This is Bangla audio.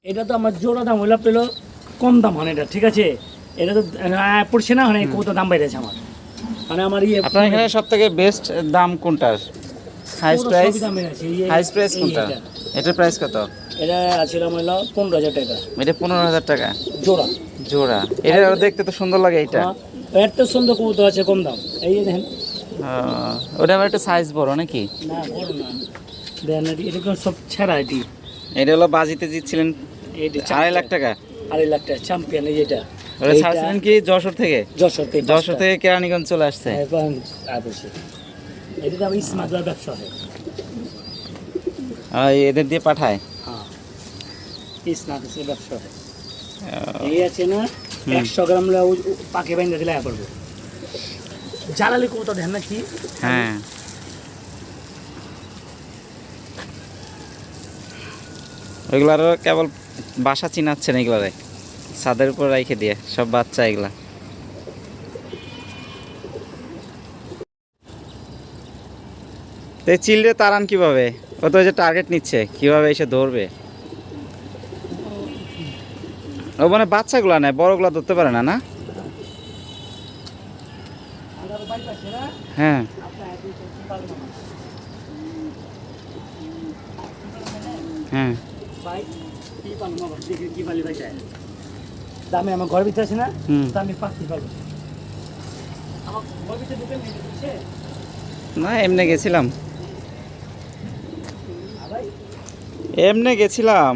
এটা তো আমার জোড়া দাম হইলো পেলো কম দাম হয় এটা, ঠিক আছে। এটা তো পড়ছে না, মানে কত দাম বাইরেছে আমার, মানে আমার ইয়ে আপনার এখানে সবথেকে বেস্ট দাম কোনটার? হাইস্ট প্রাইস, হাইস্ট প্রাইস কোনটা? এটার প্রাইস কত? এটা আছে হলো 15,000 টাকা। এটা 15,000 টাকা জোড়া। জোড়া। এটা দেখতে তো সুন্দর লাগে। এটা এত সুন্দর কবুতর আছে কম দাম, এই যে দেখেন। ওটা আমার একটা সাইজ বড় নাকি? না বড় না, দেখেন এরকম সব ছেঁড়া। এটা হলো বাজিতে দিচ্ছিলেন 2.5 লাখ টাকা। 2.5 লাখ টাকা চ্যাম্পিয়ন। এই যেটা ওটা ছাড়ছিলেন কি যশোর থেকে? যশোর থেকে কেরানীগঞ্জ চলে আসছে। এটা তো আমি স্মাগলার ব্যবসা হয়, এদের দিয়ে পাঠায়। হ্যাঁ স্মাগলার ব্যবসা হয়। এই আছে না 100 গ্রাম পাকে বাইন্দা দিলে করবো জ্বালালি কবুতর দেখেন না কি। হ্যাঁ ওইগুলারও কেবল বাসা চিনাচ্ছেন, এগুলারে ছাদের উপর রেখে দিয়ে সব বাচ্চা এগুলা। তো চিলরে তাড়ান কিভাবে? ও তো যে টার্গেট নিচ্ছে, কিভাবে এসে ধরবে? ও মানে বাচ্চাগুলা নেয়, বড়গুলা ধরতে পারে না। না হ্যাঁ হ্যাঁ দামে আমার ঘর ভিতরে আছে না, দামে পাখি পাবো আমার ঘর ভিতরে ঢুকে নিয়ে। না এমনি গেছিলাম।